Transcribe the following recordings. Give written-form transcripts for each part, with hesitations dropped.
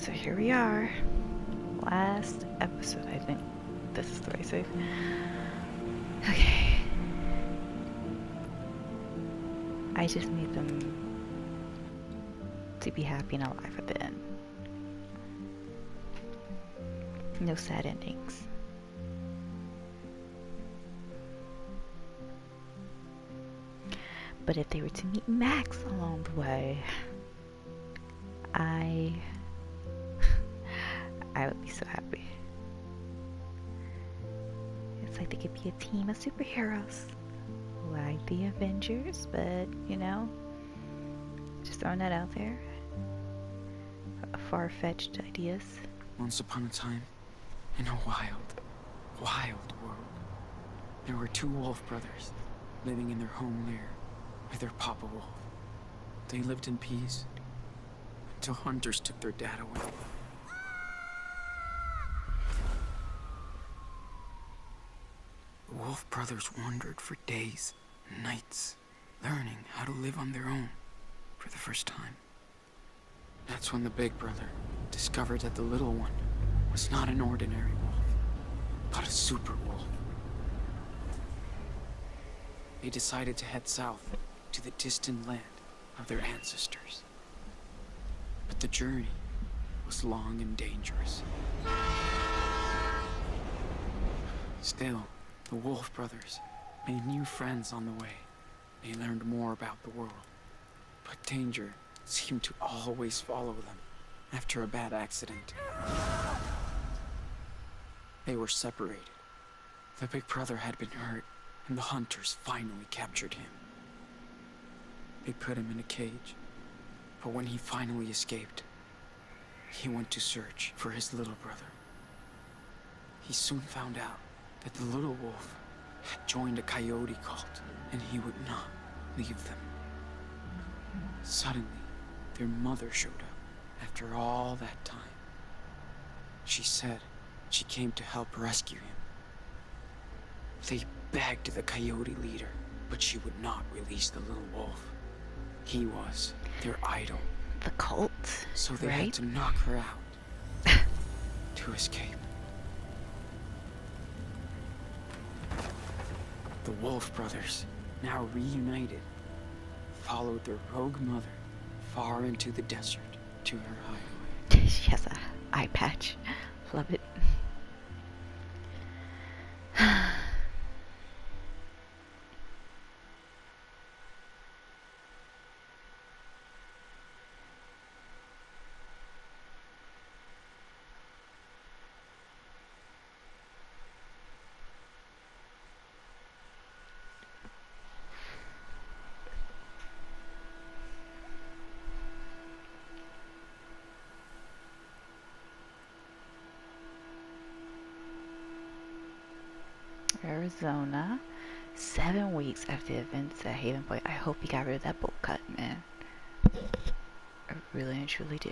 so here we are. Last episode, I think. This is the right save. Okay. I just need them to be happy and alive at the end. No sad endings. But if they were to meet Max along the way, I would be so happy. It's like they could be a team of superheroes, like the Avengers, but you know, just throwing that out there. Far-fetched ideas. Once upon a time, in a wild, wild world, there were two wolf brothers living in their home lair with their papa wolf. They lived in peace until hunters took their dad away. The wolf brothers wandered for days and nights, learning how to live on their own for the first time. That's when the big brother discovered that the little one was not an ordinary wolf, but a super wolf. They decided to head south to the distant land of their ancestors. But the journey was long and dangerous. Still, the wolf brothers made new friends on the way. They learned more about the world, but danger seemed to always follow them after a bad accident. They were separated. The big brother had been hurt, and the hunters finally captured him. They put him in a cage, but when he finally escaped, he went to search for his little brother. He soon found out that the little wolf had joined a coyote cult, and he would not leave them. Suddenly, their mother showed up after all that time. She said she came to help rescue him. They begged the coyote leader, but she would not release the little wolf. He was their idol. The cult, So they right? had to knock her out to escape. The Wolf brothers, now reunited, followed their rogue mother far into the desert to her hideaway. She has a eye patch. Love it. Arizona, 7 weeks after the events at Haven Point. I hope he got rid of that bolt cut, man. I really and truly do.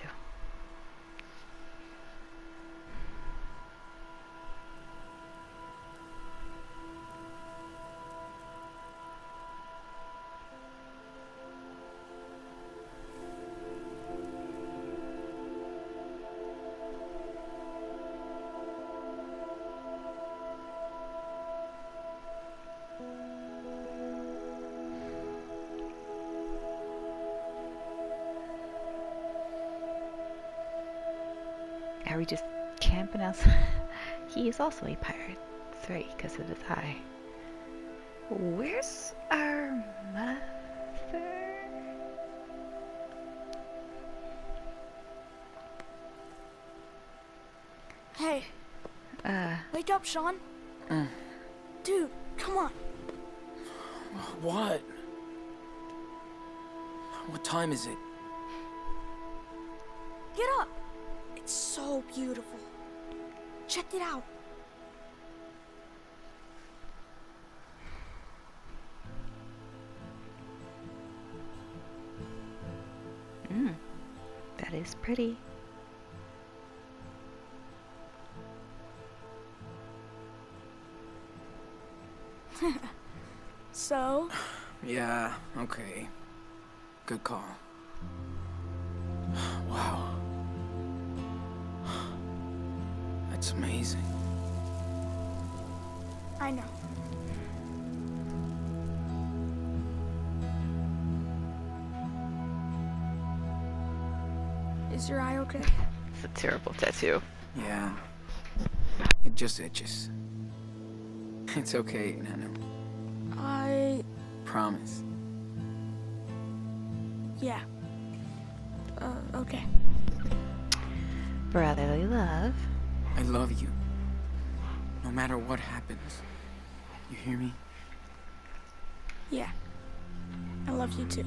Are we just camping outside? He is also a pirate. That's right, because of his eye. Where's our mother? Hey, wake up, Sean. Dude, come on. What? What time is it? Get up. It's so beautiful. Check it out. That is pretty. So? Yeah, okay. Good call. Wow. It's amazing. I know. Is your eye okay? It's a terrible tattoo. Yeah. It just itches. It's okay, Nano. Promise. Yeah. Okay. Brotherly love. I love you. No matter what happens. You hear me? Yeah. I love you too.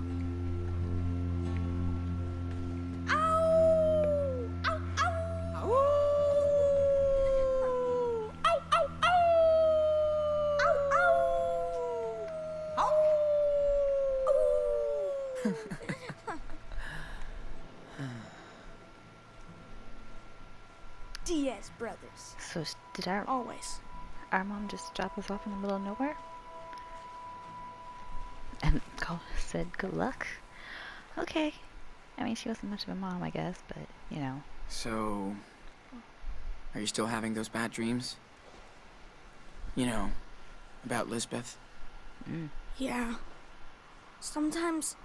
Diaz brothers. So did our Always. mom just drop us off in the middle of nowhere? And said good luck? Okay. I mean, she wasn't much of a mom, I guess, but, you know. So, are you still having those bad dreams? You know, about Lisbeth? Yeah. Sometimes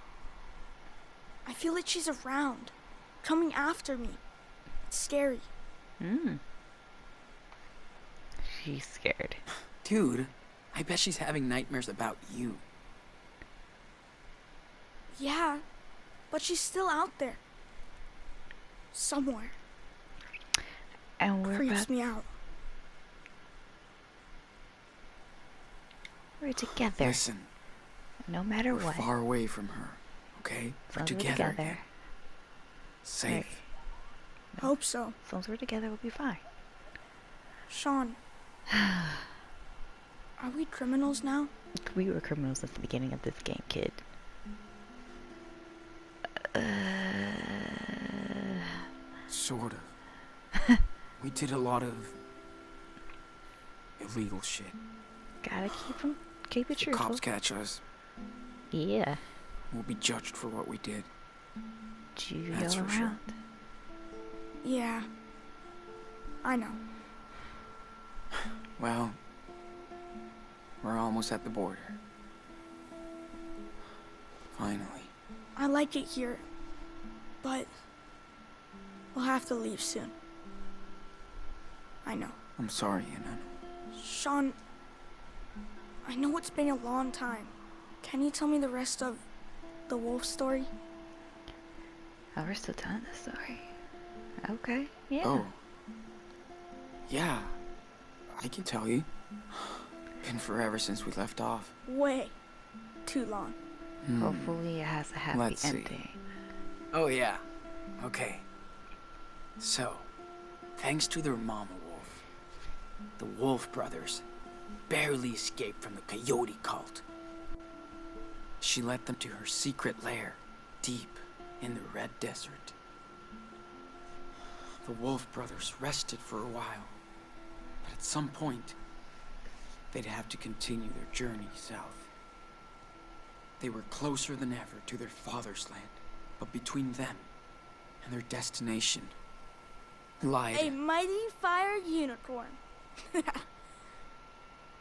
I feel like she's around, coming after me. It's scary. She's scared. Dude, I bet she's having nightmares about you. Yeah, but she's still out there. Somewhere. And Creeps me out. we're together. Listen, No matter we're what. far away from her, okay? As We're long as we're together. together. Again. Safe. Hope so. As long as we're together, we'll be fine. Sean. Are we criminals now? We were criminals at the beginning of this game, kid. Sort of. We did a lot of illegal shit. Gotta keep it If the truthful. cops catch us, Yeah. we'll be judged for what we did. Judy That's all for sure. around. Yeah. I know. Well, we're almost at the border. Finally. I like it here, but we'll have to leave soon. I know. I'm sorry, Nano. Sean, I know it's been a long time. Can you tell me the rest of the wolf story? Oh, we're still telling the story. Okay, yeah. Oh. Yeah. I can tell you. Been forever since we left off. Way too long. Hopefully it has a happy Let's see. ending. Oh, yeah. Okay. So, thanks to their mama wolf, the Wolf brothers barely escaped from the coyote cult. She led them to her secret lair, deep in the Red Desert. The Wolf brothers rested for a while, but at some point, they'd have to continue their journey south. They were closer than ever to their father's land, but between them and their destination lied A mighty fire unicorn.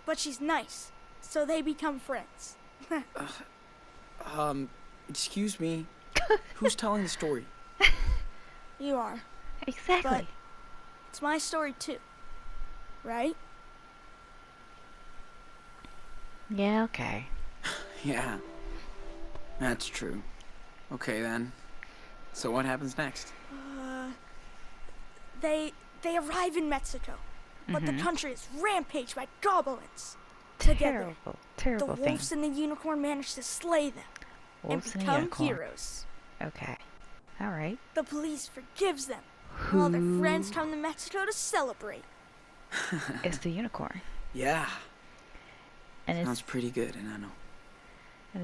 But she's nice, so they become friends. Excuse me. Who's telling the story? You are. Exactly. But it's my story too. Right? Yeah, okay. Yeah, that's true. Okay then. So what happens next? They arrive in Mexico, but the country is rampaged by goblins. Together, Terrible the thing. wolves and the unicorn manage to slay them Wolves and and become unicorn. heroes. Okay. Alright. The police forgives them, while their friends come to Mexico to celebrate. It's the unicorn. Yeah, And sounds pretty good, and I know.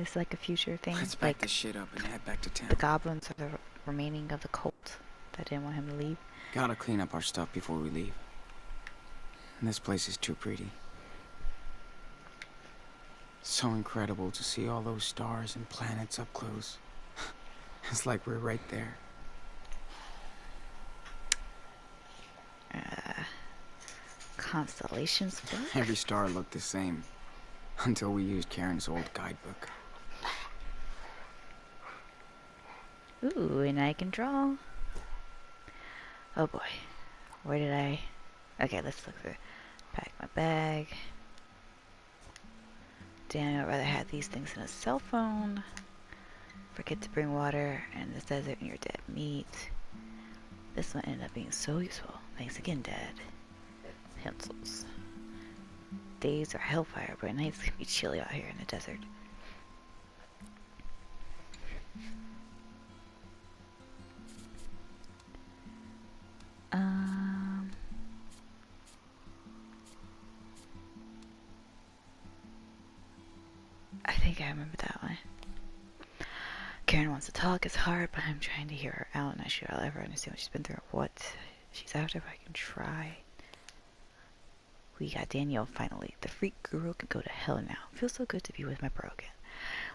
it's like a future thing. Let's back Like this shit up and head back to town. the goblins are the remaining of the cult that didn't want him to leave. Gotta clean up our stuff before we leave. And this place is too pretty. So incredible to see all those stars and planets up close. It's like we're right there. Constellations book? Every star looked the same until we used Karen's old guidebook. Ooh, and I can draw. Oh boy. Where did I... Okay, let's look through. Pack my bag. Daniel rather had these things in a cell phone. Forget to bring water in the desert and your dead meat. This one ended up being so useful. Thanks again, Dad. Pencils. Days are hellfire, but nights can be chilly out here in the desert. I think I remember that one. Karen wants to talk, it's hard, but I'm trying to hear her out. Not sure I'll ever understand what she's been through or what she's after, but I can try. We got Daniel finally. The freak guru can go to hell now. Feels so good to be with my bro again.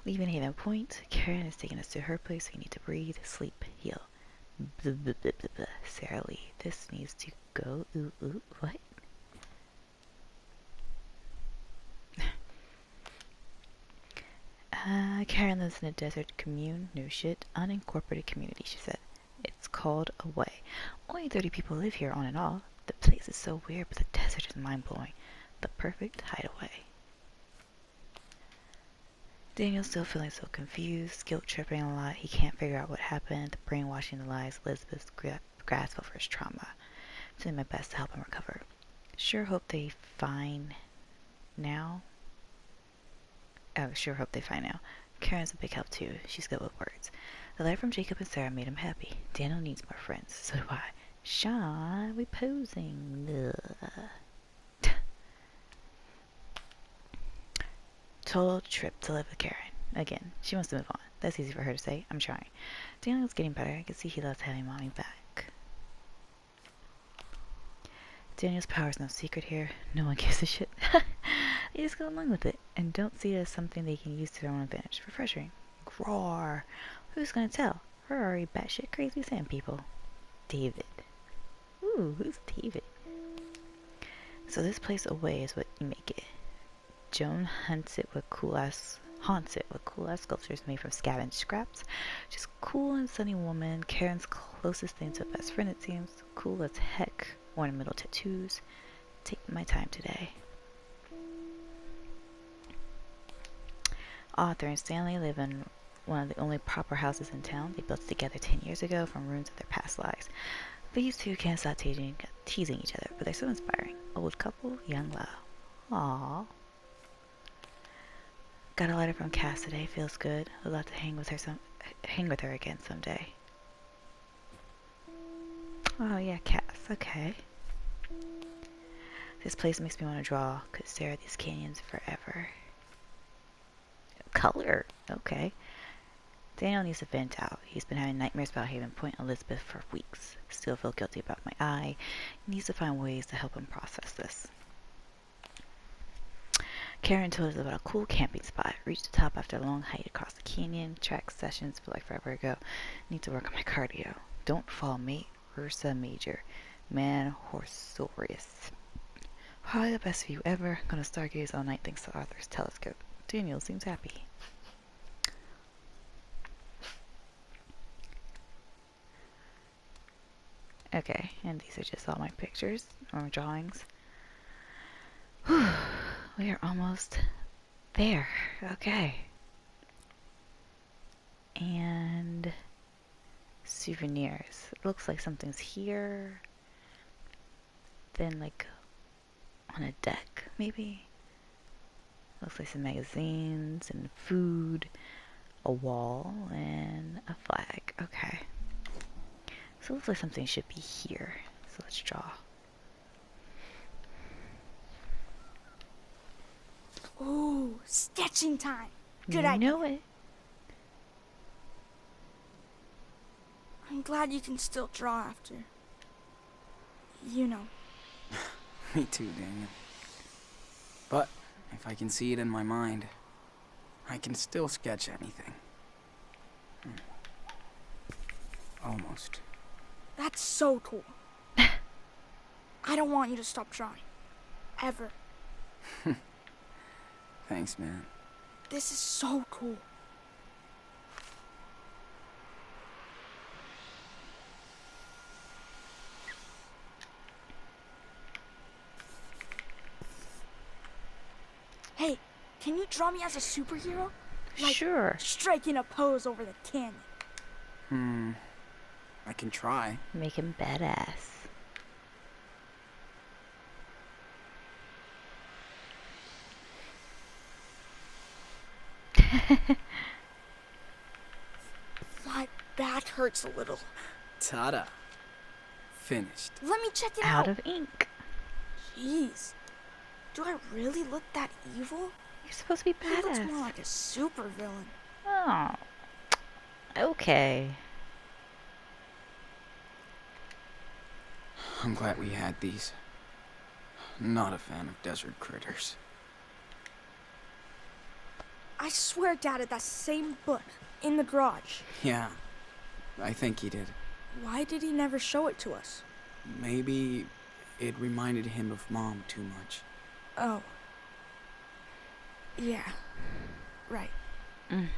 Leaving Haven Point, Karen is taking us to her place. We need to breathe, sleep, heal. Blah, blah, blah, blah, blah. Sarah Lee, this needs to go. Ooh, ooh, what? Karen lives in a desert commune. No shit. Unincorporated community, she said. It's called Away. Only 30 people live here on and off. The place is so weird, but the desert is mind-blowing. The perfect hideaway. Daniel's still feeling so confused, guilt-tripping a lot. He can't figure out what happened, the brainwashing, the lies, Elizabeth's grasp over his trauma. I'm doing my best to help him recover. Sure hope they find now. Oh, sure hope they find now. Karen's a big help too. She's good with words. The letter from Jacob and Sarah made him happy. Daniel needs more friends. So do I. Sean, we posing. Ugh. Total trip to live with Karen. Again, she wants to move on. That's easy for her to say. I'm trying. Daniel's getting better. I can see he loves having mommy back. Daniel's power is no secret here. No one gives a shit. They just go along with it and don't see it as something they can use to their own advantage. Refreshing. Roar. Who's gonna tell? We're already batshit crazy sand people. David. Ooh, who's David? So this place Away is what you make it. Joan haunts it with cool ass sculptures made from scavenged scraps. Just cool and sunny woman. Karen's closest thing to a best friend, it seems. Cool as heck. Ornamental tattoos. Take my time today. Arthur and Stanley live in one of the only proper houses in town. They built it together 10 years ago from ruins of their past lives. These two can't stop teasing each other, but they're so inspiring. Old couple, young love. Aww. Got a letter from Cass today. Feels good. Would love to hang with her again someday. Oh yeah, Cass. Okay. This place makes me want to draw. Could stare at these canyons forever. Color. Okay. Daniel needs to vent out. He's been having nightmares about Haven Point and Elizabeth for weeks. Still feel guilty about my eye. He needs to find ways to help him process this. Karen told us about a cool camping spot. Reached the top after a long hike across the canyon. Track sessions feel like forever ago. Need to work on my cardio. Don't fall, mate. Ursa Major. Man Horsorius. Probably the best view ever. Gonna stargaze all night thanks to Arthur's telescope. Daniel seems happy. Okay, and these are just all my pictures or drawings. Whew, we are almost there. Okay. And souvenirs. It looks like something's here. Then like on a deck, maybe. Looks like some magazines and food, a wall, and a flag. Okay. So it looks like something should be here. So let's draw. Ooh, sketching time. Good You idea. know it. I'm glad you can still draw after. You know. Me too, Daniel. But if I can see it in my mind, I can still sketch anything. Almost. That's so cool. I don't want you to stop drawing. ever. Thanks, man. This is so cool. Hey, can you draw me as a superhero? Like, Sure. striking a pose over the canyon. I can try. Make him badass. My back hurts a little. Ta-da. Finished. Let me check it Out out. of ink. Jeez. Do I really look that evil? You're supposed to be He looks more badass. like a super villain. Oh. Okay. I'm glad we had these. Not a fan of desert critters. I swear Dad had that same book in the garage. Yeah, I think he did. Why did he never show it to us? Maybe it reminded him of Mom too much. Oh. Yeah. Right. Hey,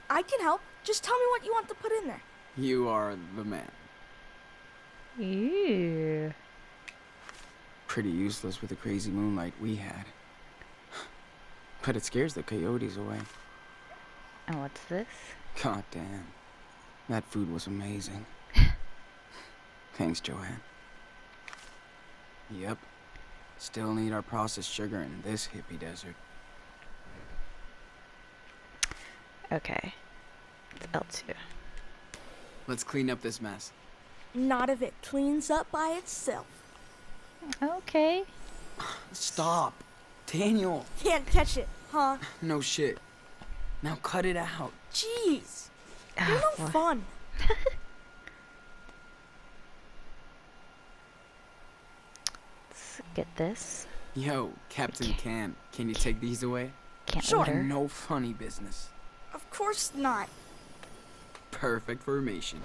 I can help. Just tell me what you want to put in there. You are the man. Ew. Pretty useless with the crazy moonlight we had. But it scares the coyotes away. And what's this? God damn. That food was amazing. Thanks, Joanne. Yep. Still need our processed sugar in this hippie desert. Okay. It's L2. Let's clean up this mess. Not if it cleans up by itself. Okay. Stop. Daniel. Can't catch it, huh? No shit. Now cut it out. Jeez. You're no Well, fun. let's get this. Yo, Captain Can you take these away? Can't Sure. order. No funny business. Of course not. Perfect formation.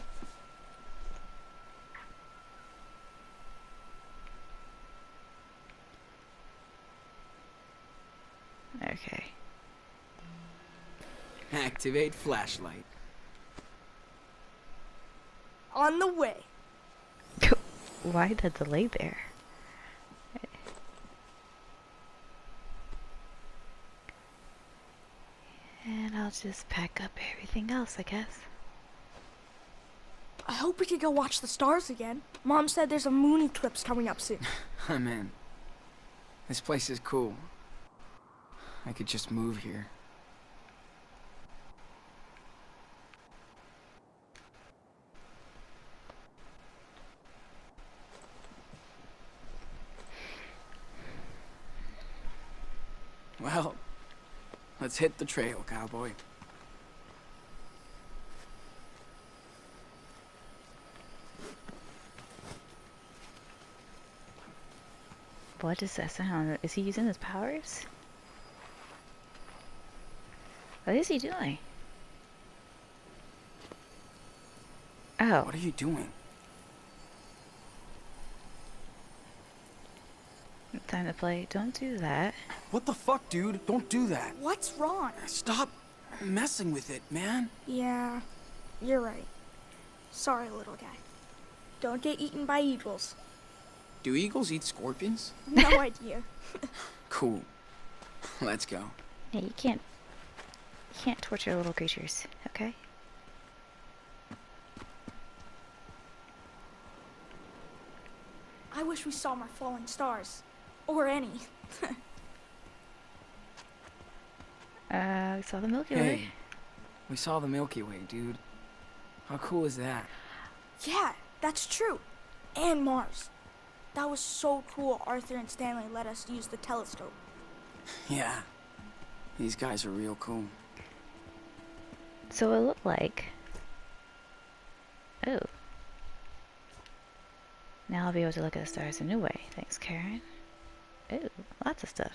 Okay. Activate flashlight. On the way. Why the delay there? And I'll just pack up everything else, I guess. I hope we could go watch the stars again. Mom said there's a moon eclipse coming up soon. I'm in. This place is cool. I could just move here. Well, let's hit the trail, cowboy. What is that sound? Is he using his powers? What is he doing? Oh. What are you doing? Time to play. Don't do that. What the fuck, dude? Don't do that. What's wrong? Stop messing with it, man. Yeah, you're right. Sorry, little guy. Don't get eaten by eagles. Do eagles eat scorpions? No idea. Cool. Let's go. Yeah, you can't torture little creatures, okay? I wish we saw more falling stars. Or any. We saw the Milky Way. Hey, we saw the Milky Way, dude. How cool is that? Yeah, that's true. And Mars. That was so cool Arthur and Stanley let us use the telescope. Yeah. These guys are real cool. So it looked like... Oh. Now I'll be able to look at the stars a new way. Thanks, Karen. Oh, lots of stuff.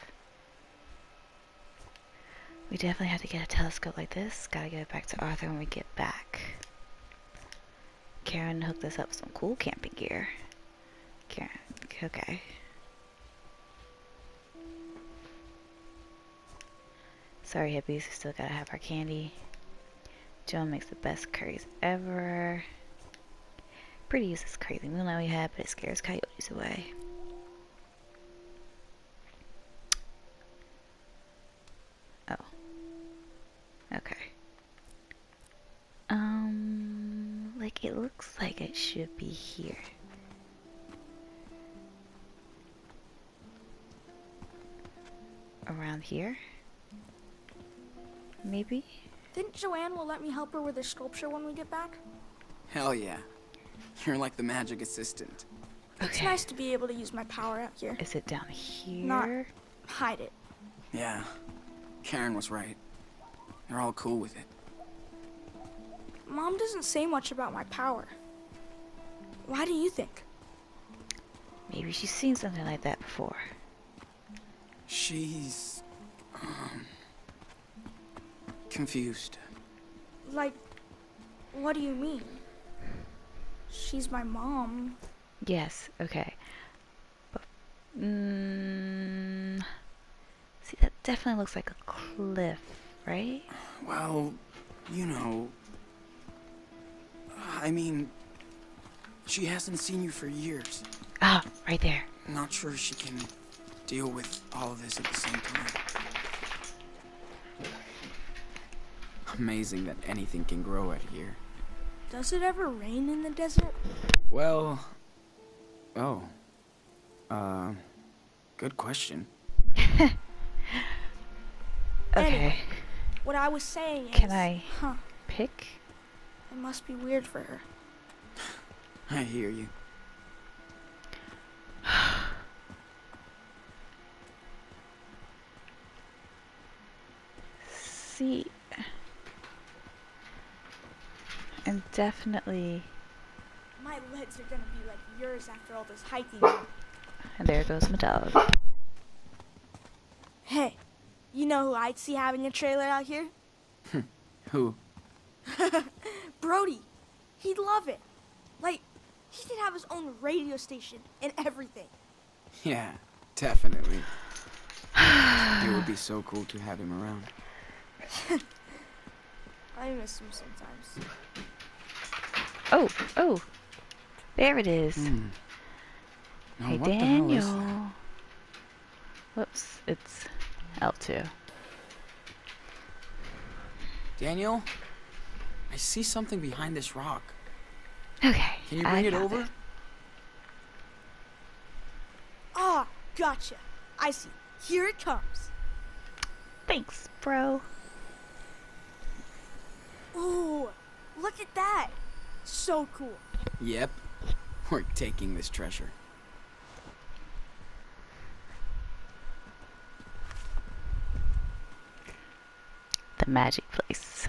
We definitely have to get a telescope like this. Gotta get it back to Arthur when we get back. Karen hooked us up with some cool camping gear. Karen, okay. Sorry, hippies, we still gotta have our candy. Joan makes the best curries ever. Pretty useless crazy moonlight we had, but it scares coyotes away. Oh. Okay. Like it looks like it should be here. Around here? Maybe? Think Joanne will let me help her with her sculpture when we get back? Hell yeah. You're like the magic assistant. It's nice to be able to use my power out here. Is it down here? Not hide it. Yeah. Karen was right. They're all cool with it. Mom doesn't say much about my power. Why do you think? Maybe she's seen something like that before. She's... confused. Like, what do you mean? She's my mom. Yes, okay. But, see, that definitely looks like a cliff, right? Well, you know... I mean... She hasn't seen you for years. Ah, right there. Not sure she can deal with all of this at the same time. Amazing that anything can grow out here. Does it ever rain in the desert? Well... Oh. Good question. Okay. Anyway, what I was saying is... Can I pick? It must be weird for her. I hear you. See, and definitely, My legs are gonna be like yours after all this hiking. and there goes my dog. Hey, you know who I'd see having a trailer out here? Who? Brody. He'd love it. Like, he could have his own radio station and everything. Yeah, definitely. It would be so cool to have him around. I miss him sometimes. Oh, there it is. Now, Hey, what the hell is Daniel. that? Whoops, it's L2. Daniel? I see something behind this rock. Okay, Can you bring it got over? Ah, gotcha. I see. Here it comes. Thanks, bro. Ooh, look at that. So cool. Yep. We're taking this treasure. The magic place.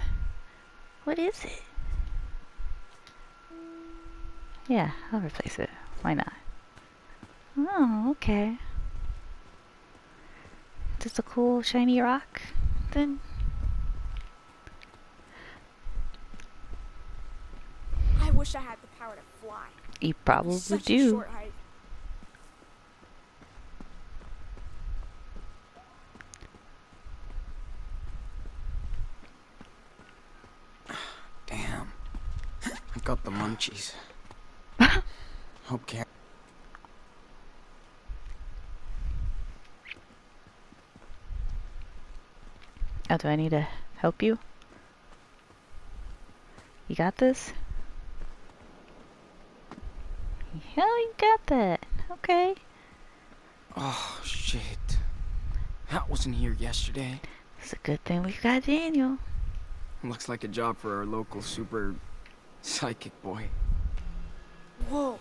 What is it? Yeah, I'll replace it. Why not? Oh, okay. Just a cool shiny rock, then. I wish I had the power to fly. You probably Such a do. short hike. Damn. I got the munchies. Hope Karen... Oh, do I need to help you? You got this? Yeah, you got that. Okay. Oh, shit. That wasn't here yesterday. It's a good thing we got Daniel. Looks like a job for our local super psychic boy. Whoa.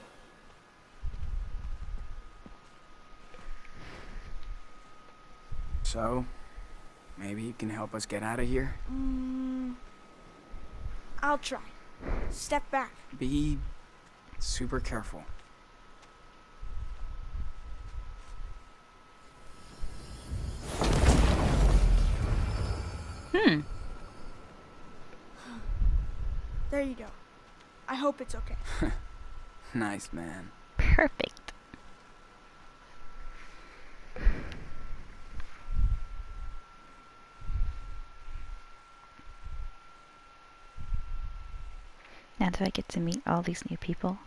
So, maybe you can help us get out of here? I'll try. Step back. Be super careful. There you go. I hope it's okay. Nice, man. Perfect. do I get to meet all these new people?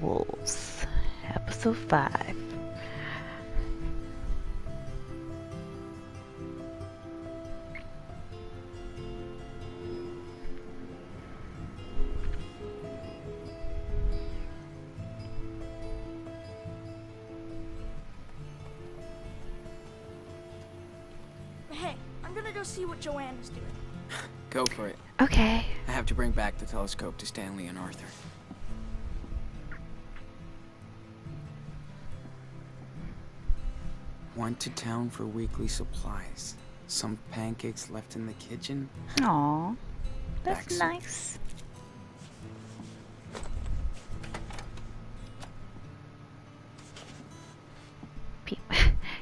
Wolves. Episode 5. Hey, I'm gonna go see what Joanne is doing. Go for it. Okay. I have to bring back the telescope to Stanley and Arthur. Went to town for weekly supplies. Some pancakes left in the kitchen. Aw. That's Back seat. nice.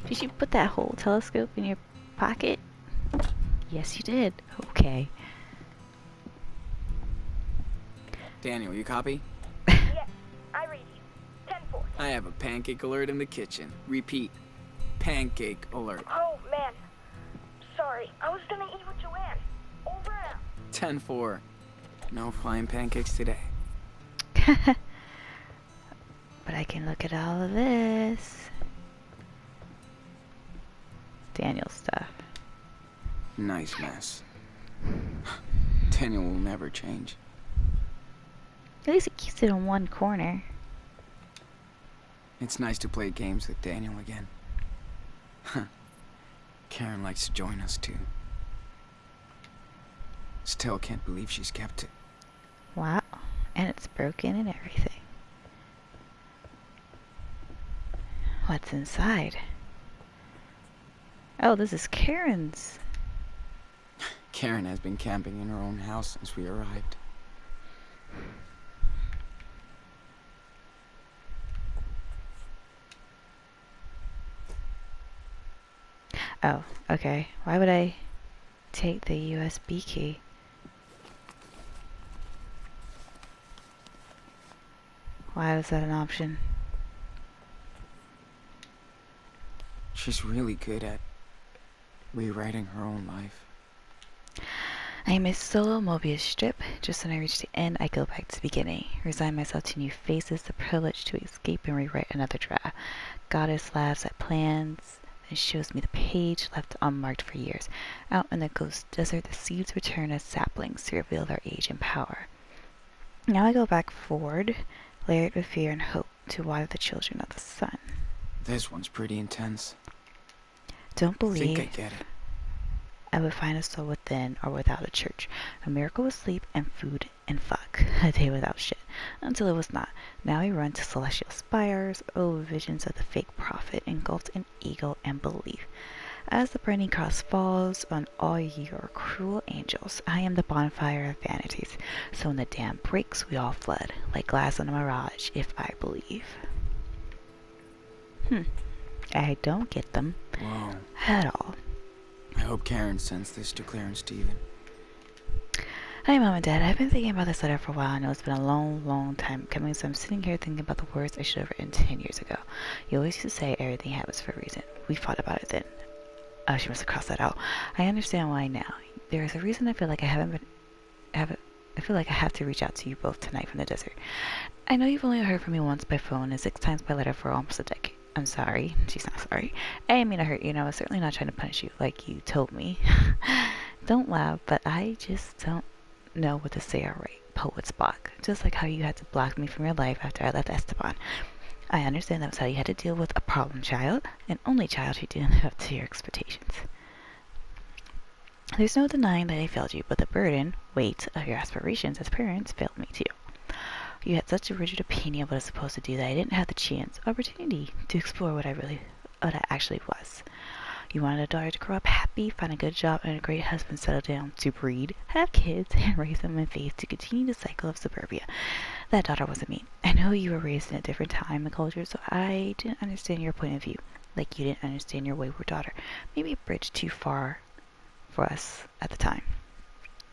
Did you put that whole telescope in your pocket? Yes, you did. Okay. Daniel, you copy? Yes, I read you. 10-4. I have a pancake alert in the kitchen. Repeat. Pancake alert. Oh, man. Sorry, I was gonna eat with Joanne. Over and out. 10-4. No flying pancakes today. But I can look at all of this. Daniel stuff. Nice mess. Daniel will never change. At least it keeps it in one corner. It's nice to play games with Daniel again. Karen likes to join us too. Still can't believe she's kept it. Wow. And it's broken and everything. What's inside? Oh, this is Karen's. Karen has been camping in her own house since we arrived. Oh, okay. Why would I take the USB key? Why was that an option? She's really good at rewriting her own life. I am a solo Mobius strip. Just when I reach the end, I go back to the beginning. Resign myself to new faces, the privilege to escape and rewrite another draft. Goddess laughs at plans and shows me the page left unmarked for years. Out in the ghost desert, the seeds return as saplings to reveal their age and power. Now I go back forward, layered with fear and hope, to water the children of the sun. This one's pretty intense. Don't I believe think I get it. I would find a soul within or without a church. A miracle with sleep and food and fuck. A day without shit. Until it was not. Now I run to celestial spires. Oh, visions of the fake prophet engulfed in ego and belief. As the burning cross falls on all your cruel angels, I am the bonfire of vanities. So when the dam breaks, we all flood, like glass on a mirage, if I believe. I don't get them Whoa. at all. I hope Karen sends this to Claire and Steven. Hi, Mom and Dad. I've been thinking about this letter for a while. I know it's been a long, long time coming, so I'm sitting here thinking about the words I should have written 10 years ago. You always used to say everything happens for a reason. We fought about it then. Oh, she must have crossed that out. I understand why now. There is a reason I feel like I feel like I have to reach out to you both tonight from the desert. I know you've only heard from me once by phone and 6 times by letter for almost a decade. I'm sorry. She's not sorry. I didn't mean to hurt you, and I was certainly not trying to punish you like you told me. Don't laugh, but I just don't know what to say or write. Poet's block. Just like how you had to block me from your life after I left Esteban. I understand that was how you had to deal with a problem child, an only child who didn't live up to your expectations. There's no denying that I failed you, but the burden, weight of your aspirations as parents failed me too. You had such a rigid opinion of what I was supposed to do that I didn't have the opportunity to explore what I actually was. You wanted a daughter to grow up happy, find a good job, and a great husband, settle down, to breed, have kids, and raise them in faith to continue the cycle of suburbia. That daughter wasn't me. I know you were raised in a different time and culture, so I didn't understand your point of view, like you didn't understand your wayward daughter. Maybe a bridge too far for us at the time.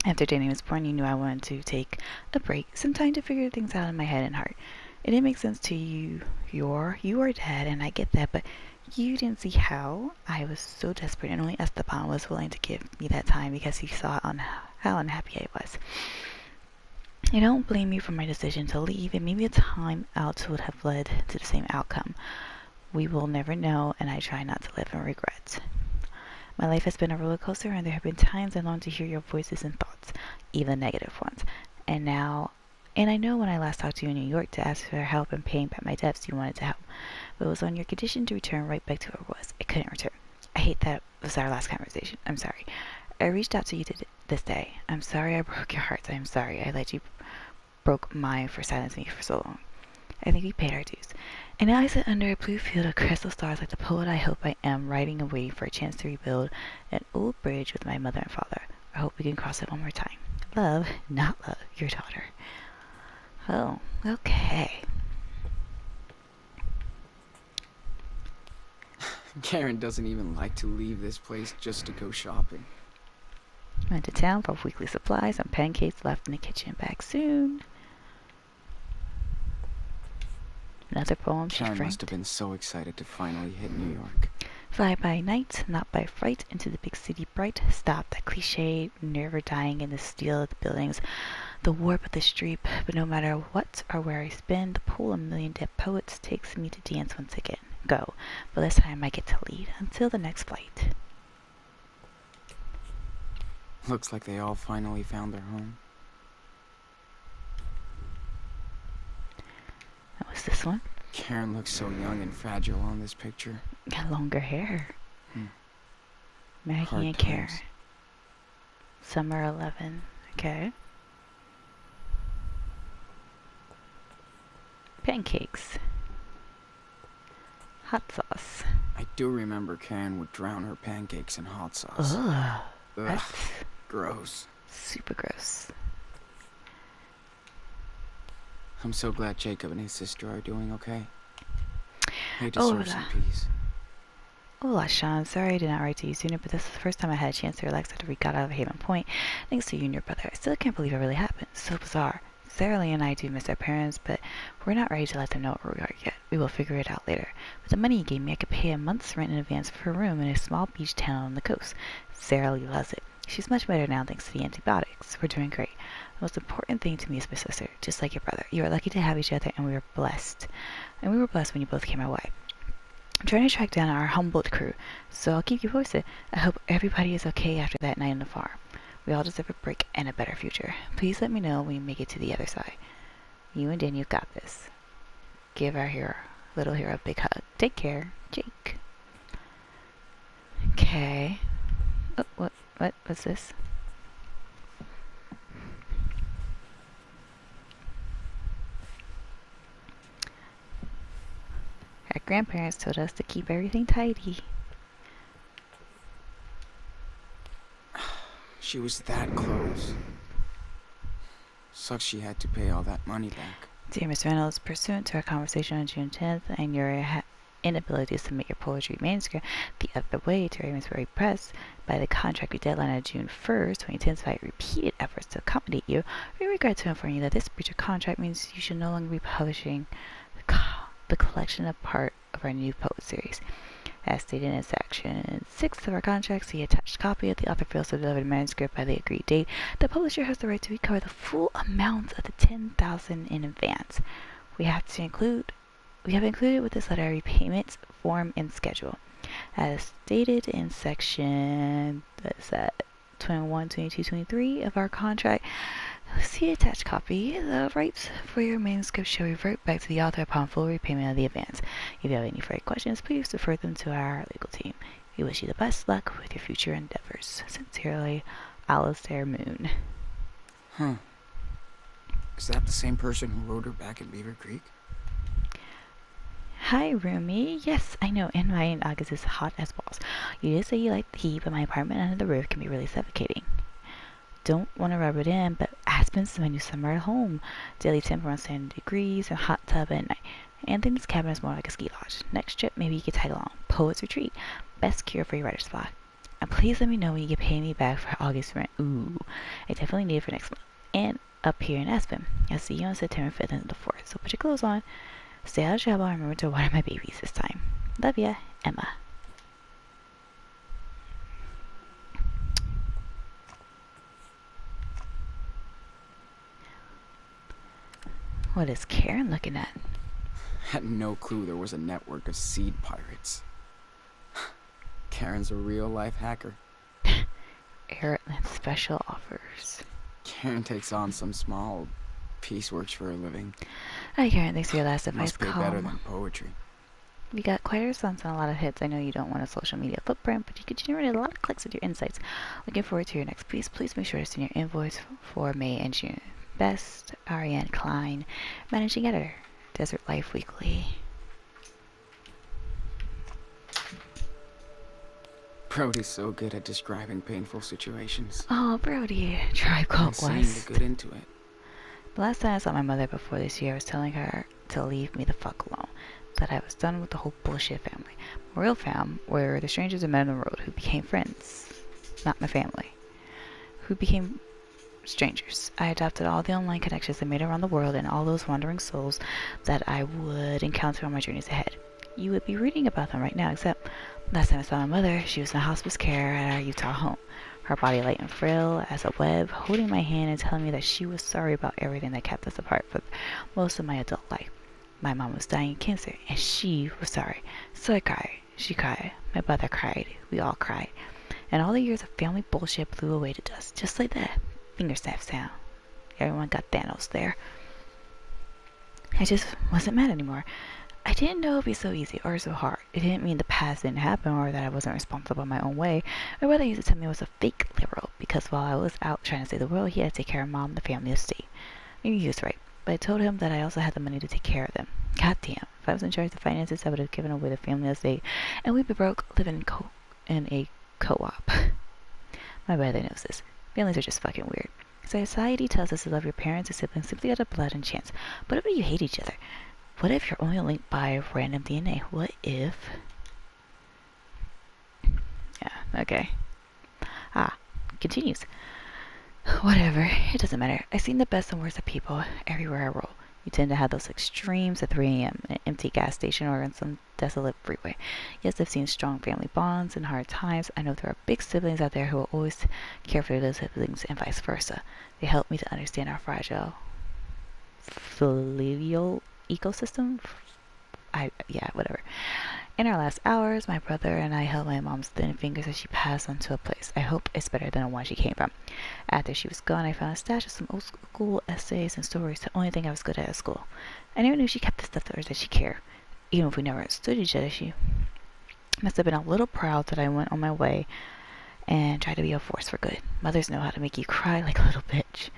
After Danny was born, you knew I wanted to take a break, some time to figure things out in my head and heart. It didn't make sense to you. You are dad, and I get that, but you didn't see how I was so desperate, and only Esteban was willing to give me that time because he saw how unhappy I was. I don't blame you for my decision to leave, and maybe a time out would have led to the same outcome. We will never know, and I try not to live in regret. My life has been a roller coaster, and there have been times I longed to hear your voices and thoughts, even negative ones. And I know when I last talked to you in New York to ask for help in paying back my debts, you wanted to help. But it was on your condition to return right back to where it was. I couldn't return. I hate that was our last conversation. I'm sorry. I reached out to you this day. I'm sorry I broke your heart. I'm sorry I let you broke mine for silencing me for so long. I think we paid our dues. And now I sit under a blue field of crystal stars like the poet I hope I am, writing and waiting for a chance to rebuild an old bridge with my mother and father. I hope we can cross it one more time. Love, not love, your daughter. Oh, okay. Karen doesn't even like to leave this place just to go shopping. Went to town for weekly supplies and pancakes left in the kitchen. Back soon. Another poem she Karen framed. must have been so excited to finally hit New York. Fly by night, not by fright, into the big city bright. Stop that cliche, never dying in the steel of the buildings, the warp of the street. But no matter what or where I spin, the pool of million dead poets takes me to dance once again. Go, but this time I get to lead until the next flight. Looks like they all finally found their home. What's this one? Karen looks so young and fragile on this picture. Got longer hair. Maggie Hard and Karen. times. Summer 11. Okay. Pancakes. Hot sauce. I do remember Karen would drown her pancakes in hot sauce. Ugh. Ugh, That's gross. super gross. I'm so glad Jacob and his sister are doing okay. They Oh, deserve some peace. Hola, Sean. Sorry I did not write to you sooner, but this is the first time I had a chance to relax after we got out of Haven Point. Thanks to you and your brother. I still can't believe it really happened. So bizarre. Sarah Lee and I do miss our parents, but we're not ready to let them know what we are yet. We will figure it out later. With the money you gave me, I could pay a month's rent in advance for a room in a small beach town on the coast. Sarah Lee loves it. She's much better now thanks to the antibiotics. We're doing great. The most important thing to me is my sister, just like your brother. You are lucky to have each other, and we were blessed. And we were blessed when you both came our way. I'm trying to track down our Humboldt crew, so I'll keep you posted. I hope everybody is okay after that night on the farm. We all deserve a break and a better future. Please let me know when you make it to the other side. You and Daniel got this. Give our little hero a big hug. Take care, Jake. Okay. Oh, what's this? Our grandparents told us to keep everything tidy. She was that close. Sucks she had to pay all that money back. Dear Miss Reynolds, pursuant to our conversation on June 10th and your inability to submit your poetry manuscript the other way to Ravensbury Press by the contracted deadline of June 1st, we intensify repeated efforts to accommodate you. We regret to inform you that this breach of contract means you should no longer be publishing the collection of part of our new poet series. As stated in section 6 of our contract, see attached copy of the author fails to deliver the manuscript by the agreed date. The publisher has the right to recover the full amount of the $10,000 in advance. We have included with this letter a repayment form and schedule. As stated in section 21, 22, 23 of our contract, see attached copy. The rights for your manuscript shall revert back to the author upon full repayment of the advance. If you have any further questions, please refer them to our legal team. We wish you the best luck with your future endeavors. Sincerely, Alistair Moon. Is that the same person who rode her back in Beaver Creek? Hi, roomie. Yes, I know, and my in August is hot as balls. You did say you like the heat, but my apartment under the roof can be really suffocating. Don't want to rub it in, but Aspen's my new summer at home. Daily temp around 70 degrees and hot tub at night. And think this cabin is more like a ski lodge. Next trip, maybe you could tag along. Poets Retreat. Best cure for your writer's block. And please let me know when you can pay me back for August rent. Ooh, I definitely need it for next month. And up here in Aspen. I'll see you on September 5th and the 4th. So put your clothes on. Stay out of trouble and remember to water my babies this time. Love ya, Emma. What is Karen looking at? Had no clue there was a network of seed pirates. Karen's a real-life hacker. Ericland special offers. Karen takes on some small pieceworks for a living. Hi, Karen. Thanks for your last advice. Must pay better than poetry. We got quite a response on a lot of hits. I know you don't want a social media footprint, but you could generate a lot of clicks with your insights. Looking forward to your next piece. Please make sure to send your invoice for May and June. Best, Ariane Klein, Managing Editor, Desert Life Weekly. Brody's so good at describing painful situations. Oh, Brody. Tribe Called Quest. To get into it. The last time I saw my mother before this year, I was telling her to leave me the fuck alone. That I was done with the whole bullshit family. My real fam were the strangers I met on the road who became friends. Not my family. Who became strangers. I adopted all the online connections I made around the world and all those wandering souls that I would encounter on my journeys ahead. You would be reading about them right now, except last time I saw my mother, she was in hospice care at our Utah home. Her body light and frail as a web, holding my hand and telling me that she was sorry about everything that kept us apart for most of my adult life. My mom was dying of cancer, and she was sorry. So I cried. She cried. My brother cried. We all cried. And all the years of family bullshit blew away to dust, just like that. Finger snap sound. Everyone got Thanos there. I just wasn't mad anymore. I didn't know it would be so easy or so hard. It didn't mean the past didn't happen or that I wasn't responsible in my own way. My brother used to tell me I was a fake liberal because while I was out trying to save the world, he had to take care of mom and the family estate. Maybe he was right, but I told him that I also had the money to take care of them. Goddamn, if I was in charge of the finances, I would have given away the family estate and we'd be broke living in a co-op. My brother knows this. Families are just fucking weird. Society tells us to love your parents and siblings simply out of blood and chance. But what if you hate each other? What if you're only linked by random DNA? What if... Yeah, okay. Continues. Whatever, it doesn't matter. I've seen the best and worst of people everywhere I roll. You tend to have those extremes at 3 a.m. in an empty gas station or on some desolate freeway. Yes, I've seen strong family bonds in hard times. I know there are big siblings out there who will always care for their little siblings and vice versa. They help me to understand our fragile filial ecosystem. Whatever. In our last hours, my brother and I held my mom's thin fingers as she passed on to a place. I hope it's better than the one she came from. After she was gone, I found a stash of some old school essays and stories, the only thing I was good at school. I never knew she kept the stuff that she cared. Even if we never understood each other, she must have been a little proud that I went on my way and tried to be a force for good. Mothers know how to make you cry like a little bitch.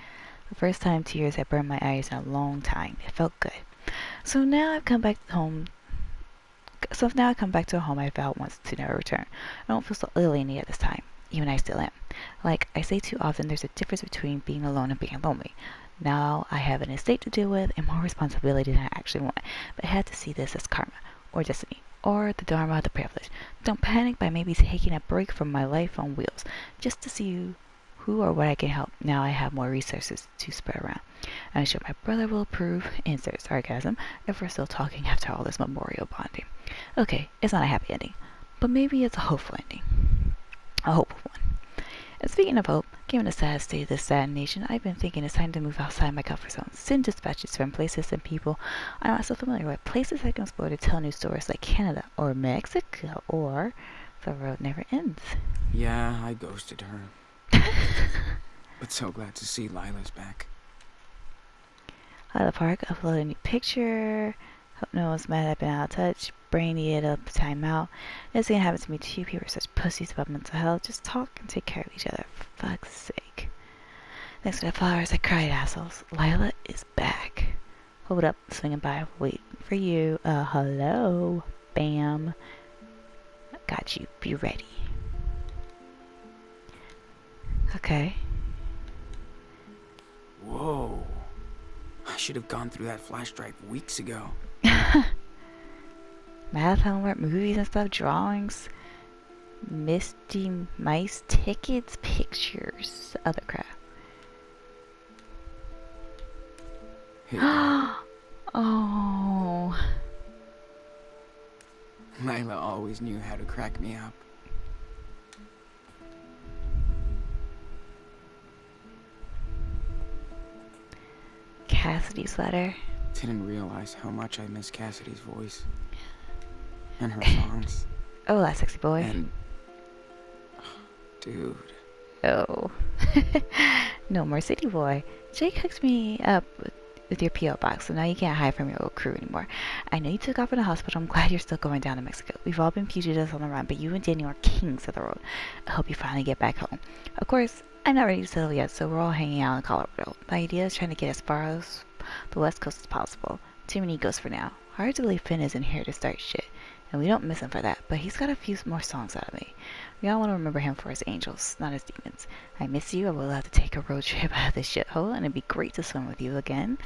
The first time tears had burned my eyes in a long time. It felt good. So now I come back to a home I vowed once to never return. I don't feel so alienated this time. Even I still am. Like I say too often, there's a difference between being alone and being lonely. Now I have an estate to deal with and more responsibility than I actually want. But I had to see this as karma, or destiny, or the dharma of the privilege. Don't panic by maybe taking a break from my life on wheels, just to see who or what I can help. Now I have more resources to spread around. I'm sure my brother will approve, insert sarcasm, if we're still talking after all this memorial bonding. Okay, it's not a happy ending, but maybe it's a hopeful ending. A hopeful one. And speaking of hope, given the sad state of this sad nation, I've been thinking it's time to move outside my comfort zone. Send dispatches from places and people I'm not so familiar with. Places I can explore to tell new stories like Canada or Mexico or The Road Never Ends. Yeah, I ghosted her. But so glad to see Lila's back. Out of the park, upload a new picture. Hope no one's mad I've been out of touch. Brain needed a time out. This thing happened to me too. People are such pussies about mental health. Just talk and take care of each other. For fuck's sake. Thanks for the flowers. I cried, assholes. Lila is back. Hold up. Swinging by. Wait for you. Hello. Bam. Got you. Be ready. Okay. Whoa. I should have gone through that flash drive weeks ago. Math, homework, movies and stuff, drawings, Misty Mice tickets, pictures, other crap. Here you go. Oh. Lila always knew how to crack me up. Cassidy's letter. Didn't realize how much I miss Cassidy's voice. And her songs. Oh, that sexy boy. And... dude. Oh. No more city boy. Jake hooked me up with your P.O. box, so now you can't hide from your old crew anymore. I know you took off in the hospital. I'm glad you're still going down to Mexico. We've all been fugitives on the run, but you and Daniel are kings of the road. I hope you finally get back home. Of course, I'm not ready to settle yet, so we're all hanging out in Colorado. My idea is trying to get as far as the west coast as possible. Too many ghosts for now. Hard to believe Finn isn't here to start shit. And we don't miss him for that, but he's got a few more songs out of me. We all want to remember him for his angels, not his demons. I miss you. I will have to take a road trip out of this shithole, and it'd be great to swim with you again.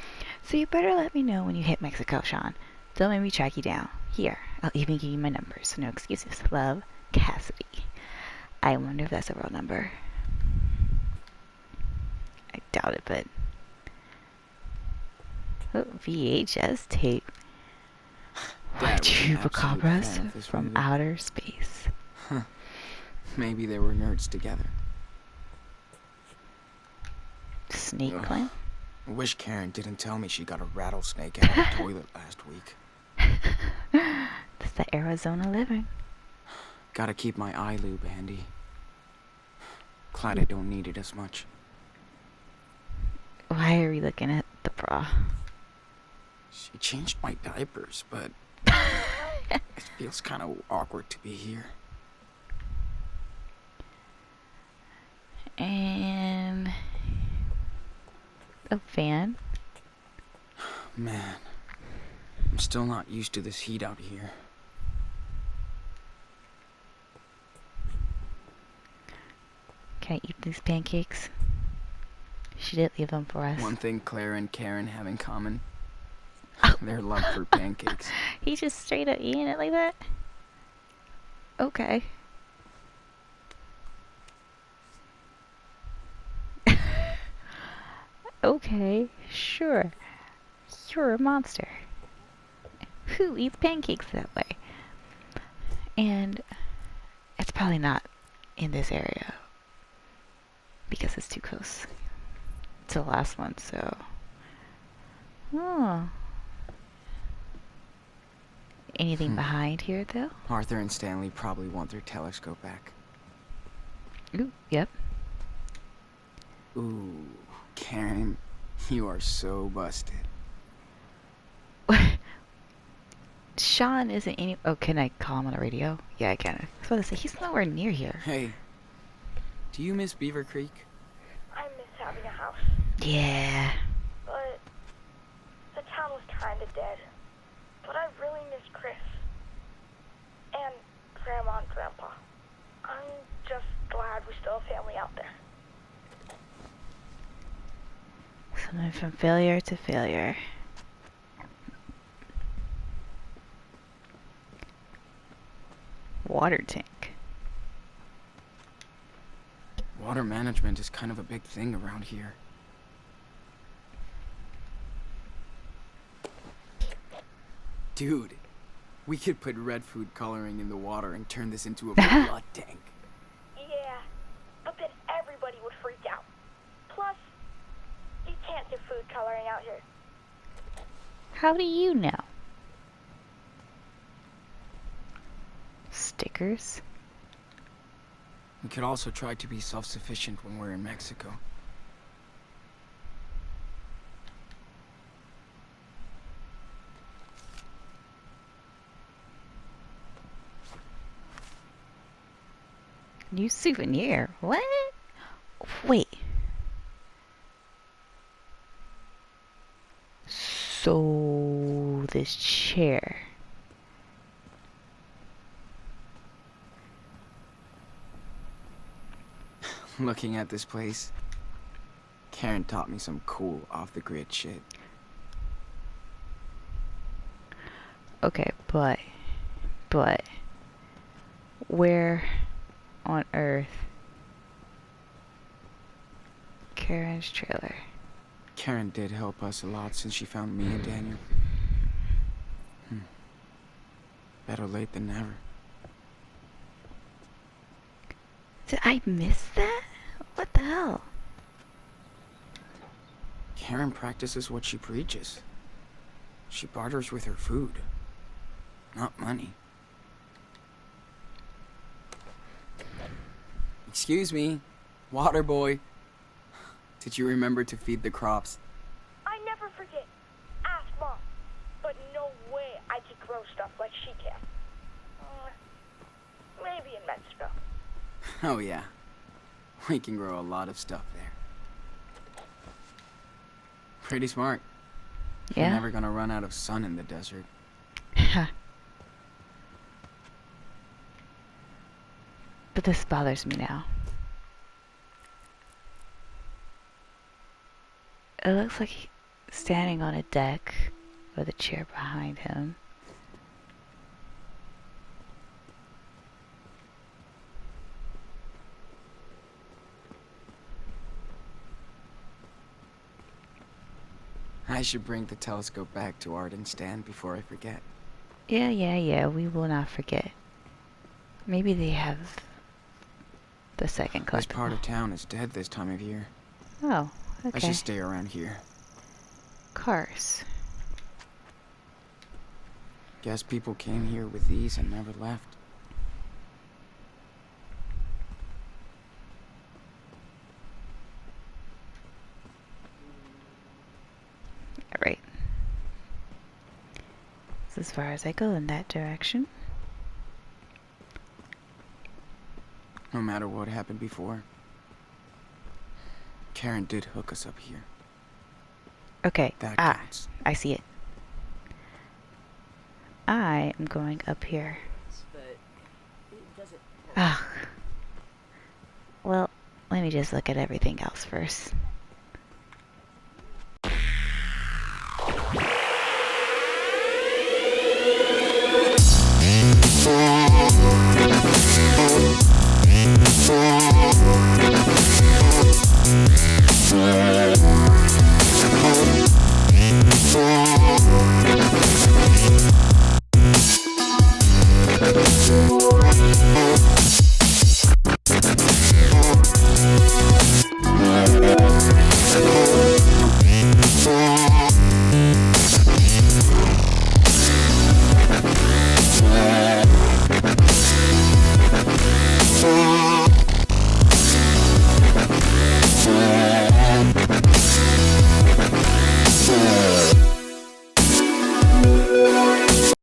So you better let me know when you hit Mexico, Sean. Don't make me track you down. Here, I'll even give you my number, so no excuses. Love, Cassidy. I wonder if that's a real number. I doubt it, but... oh, VHS tape. Chupacabras from outer space. Huh. Maybe they were nerds together. Snake plant? I wish Karen didn't tell me she got a rattlesnake out of the toilet last week. That's the Arizona living. Gotta keep my eye lube handy. Glad I don't need it as much. Why are we looking at the bra? She changed my diapers, but it feels kind of awkward to be here. And a fan. Man, I'm still not used to this heat out here. Can I eat these pancakes? She did leave them for us. One thing Claire and Karen have in common. Their love for pancakes. He's just straight up eating it like that? Okay. Okay, sure. You're a monster. Who eats pancakes that way? And it's probably not in this area because it's too close to the last one, so... oh. Anything behind here, though? Arthur and Stanley probably want their telescope back. Ooh, yep. Ooh, Karen, you are so busted. Sean isn't any... oh, can I call him on the radio? Yeah, I can. I was about to say, he's nowhere near here. Hey, do you miss Beaver Creek? I miss having a house, Yeah. but the town was kinda dead. But I really miss Chris. And Grandma and Grandpa. I'm just glad we still have family out there. Something from failure to failure. Water tank. Water management is kind of a big thing around here. Dude, we could put red food coloring in the water and turn this into a blood tank. Yeah, but then everybody would freak out. Plus, you can't do food coloring out here. How do you know? Stickers? We could also try to be self-sufficient when we're in Mexico. New souvenir. What? Wait. So, this chair. Looking at this place, Karen taught me some cool off-the-grid shit. Okay, but, where on earth? Karen's trailer. Karen did help us a lot since she found me and Daniel. Better late than never. Did I miss that? What the hell? Karen practices what she preaches. She barters with her food, not money. Excuse me, water boy. Did you remember to feed the crops? I never forget. Ask Mom. But no way I could grow stuff like she can. Maybe in Mexico. Oh yeah, we can grow a lot of stuff there. Pretty smart. Yeah? We're never gonna run out of sun in the desert. But this bothers me now. It looks like he's standing on a deck with a chair behind him. I should bring the telescope back to Arden's stand before I forget. Yeah, we will not forget. Maybe they have the second This collectible. part of town is dead this time of year. Oh, I okay. should stay around here. Cars. Guess people came here with these and never left. Alright. That's as far as I go in that direction. No matter what happened before, Karen did hook us up here. Okay. That Ah, counts. I see it. I am going up here. Ah. Well, let me just look at everything else first.